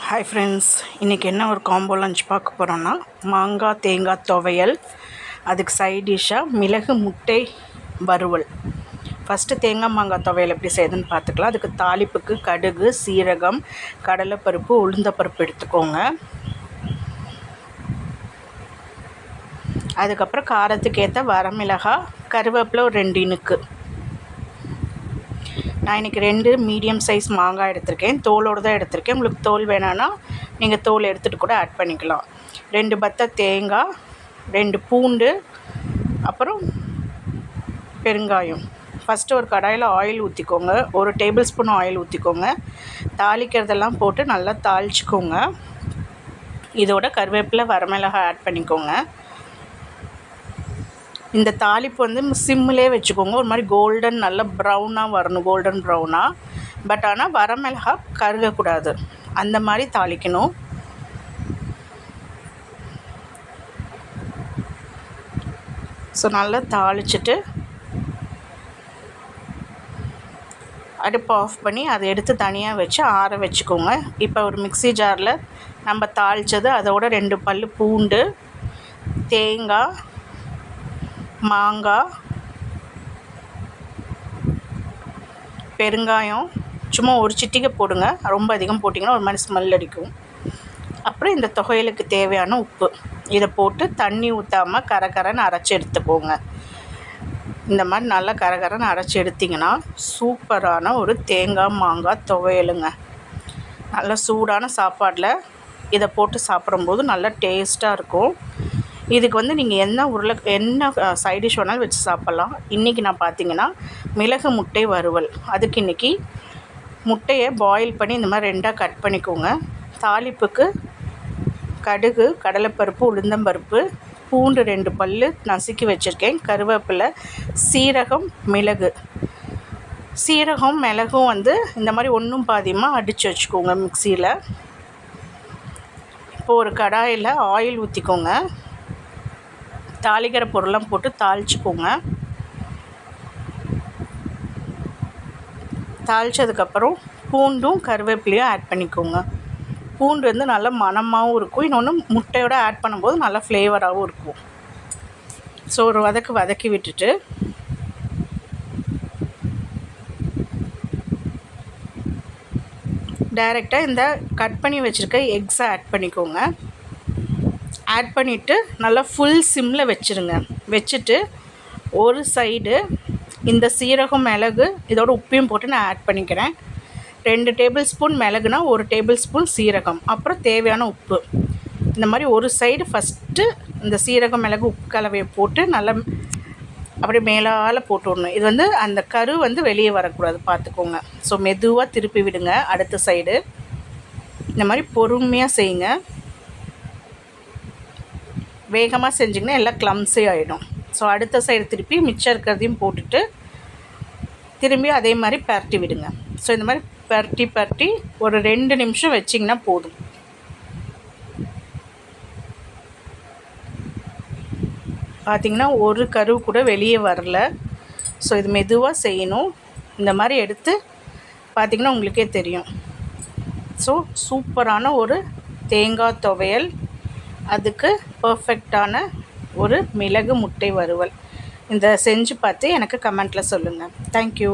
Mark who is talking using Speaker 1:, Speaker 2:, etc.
Speaker 1: Hi friends, இன்றைக்கி என்ன ஒரு காம்போ லஞ்ச் பார்க்க போகிறோன்னா மாங்காய் தேங்காய் துவையல், அதுக்கு சைட் டிஷ்ஷாக மிளகு முட்டை வறுவல். ஃபஸ்ட்டு தேங்காய் மாங்காய் துவையல் எப்படி செய்யுதுன்னு பார்த்துக்கலாம். அதுக்கு தாளிப்புக்கு கடுகு, சீரகம், கடலைப்பருப்பு, உளுந்தப்பருப்பு எடுத்துக்கோங்க. அதுக்கப்புறம் காரத்துக்கு ஏற்ற வரமிளகாய், கருவேப்பிலை ஒரு 2 இனுக்கு. நான் இன்றைக்கி 2 மீடியம் சைஸ் மாங்காய் எடுத்திருக்கேன். தோலோடு தான் எடுத்திருக்கேன். உங்களுக்கு தோல் வேணான்னா நீங்கள் தோல் எடுத்துகிட்டு கூட ஆட் பண்ணிக்கலாம். 2 பத்தை தேங்காய், 2 பூண்டு, அப்புறம் பெருங்காயம். ஃபஸ்ட்டு ஒரு கடாயில் ஆயில் ஊற்றிக்கோங்க. 1 டேபிள் ஸ்பூன் ஆயில் ஊற்றிக்கோங்க. தாளிக்கிறதெல்லாம் போட்டு நல்லா தாளிச்சிக்கோங்க. இதோட கருவேப்பிலை, வரமிளகாய் ஆட் பண்ணிக்கோங்க. இந்த தாளிப்பு வந்து சிம்மிலே வச்சுக்கோங்க. ஒரு மாதிரி கோல்டன் நல்ல ப்ரௌனாக வரணும், கோல்டன் ப்ரௌனாக. பட் ஆனால் வரமிளகாய் கருகக்கூடாது, அந்த மாதிரி தாளிக்கணும். ஸோ நல்லா தாளிச்சிட்டு அடுப்பு ஆஃப் பண்ணி அதை எடுத்து தனியாக வச்சு ஆற வச்சுக்கோங்க. இப்போ ஒரு மிக்ஸி ஜாரில் நம்ம தாளித்தது, அதோட 2 பல் பூண்டு, தேங்காய், மாங்காய், பெருங்காயம் சும்மா ஒரு சிட்டிகை போடுங்க. ரொம்ப அதிகம் போட்டிங்கன்னா ஒரு மாதிரி ஸ்மெல் அடிக்கும். அப்புறம் இந்த துவையலுக்கு தேவையான உப்பு இதை போட்டு தண்ணி ஊற்றாமல் கரகரன்னு அரைச்சி எடுத்துக்கோங்க. இந்த மாதிரி நல்லா கரகரன்னு அரைச்சி எடுத்திங்கன்னா சூப்பரான ஒரு தேங்காய் மாங்காய் துவையலுங்க. நல்லா சூடான சாப்பாட்டில் இதை போட்டு சாப்பிடும்போது நல்லா டேஸ்ட்டாக இருக்கும். இதுக்கு வந்து நீங்கள் என்ன சைட் டிஷ் வேணாலும் வச்சு சாப்பிட்லாம். இன்றைக்கி நான் பார்த்தீங்கன்னா மிளகு முட்டை வறுவல். அதுக்கு இன்றைக்கி முட்டையை பாயில் பண்ணி இந்த மாதிரி 2ஆக கட் பண்ணிக்கோங்க. தாளிப்புக்கு கடுகு, கடலைப்பருப்பு, உளுந்தம்பருப்பு, பூண்டு 2 பல் நசுக்கி வச்சுருக்கேன், கருவேப்பிலை, சீரகம், மிளகு. சீரகம் மிளகும் வந்து இந்த மாதிரி ஒன்றும் பாதியமாக அடித்து வச்சுக்கோங்க மிக்சியில். இப்போது ஒரு கடாயில் ஆயில் ஊற்றிக்கோங்க. தாளிக்கிற பொருள்லாம் போட்டு தாளிச்சுக்கோங்க. தாளித்ததுக்கப்புறம் பூண்டும் கருவேப்பிலையும் ஆட் பண்ணிக்கோங்க. பூண்டு வந்து நல்லா மணமாகவும் இருக்கும். இன்னொன்று முட்டையோடு ஆட் பண்ணும்போது நல்லா ஃப்ளேவராகவும் இருக்கும். ஸோ ஒரு வதக்கி விட்டுட்டு டைரெக்டாக இந்த கட் பண்ணி வச்சுருக்க எக்ஸை ஆட் பண்ணிக்கோங்க. ஆட் பண்ணிவிட்டு நல்லா ஃபுல் சிம்மில் வச்சுருங்க. வச்சுட்டு ஒரு சைடு இந்த சீரகம், மிளகு இதோட உப்பையும் போட்டு நான் ஆட் பண்ணிக்கிறேன். 2 டேபிள் ஸ்பூன் மிளகுனா 1 டேபிள் ஸ்பூன் சீரகம், அப்புறம் தேவையான உப்பு. இந்த மாதிரி ஒரு சைடு ஃபஸ்ட்டு இந்த சீரகம், மிளகு, உப்பு கலவையை போட்டு நல்லா அப்படியே மேலால் போட்டு விடணும். இது வந்து அந்த கரு வந்து வெளியே வரக்கூடாது, பார்த்துக்கோங்க. ஸோ மெதுவாக திருப்பி விடுங்க. அடுத்த சைடு இந்த மாதிரி பொறுமையாக செய்யுங்க. வேகமாக செஞ்சிங்கன்னா எல்லாம் க்ளம்ஸி ஆகிடும். ஸோ அடுத்த சைடு திருப்பி மிச்சம் இருக்கிறதையும் போட்டுட்டு திரும்பி அதே மாதிரி பரட்டி விடுங்க. ஸோ இந்த மாதிரி பரட்டி ஒரு 2 நிமிஷம் வச்சிங்கன்னா போதும். பார்த்திங்கன்னா ஒரு கரு கூட வெளியே வரல. ஸோ இது மெதுவாக செய்யணும். இந்த மாதிரி எடுத்து பார்த்திங்கன்னா உங்களுக்கே தெரியும். ஸோ சூப்பரான ஒரு தேங்காய் துவையல், அதுக்கு பர்ஃபெக்டான ஒரு மிளகு முட்டை வறுவல். இந்த செஞ்சு பார்த்து எனக்கு கமெண்ட்டில் சொல்லுங்கள். தேங்க்யூ.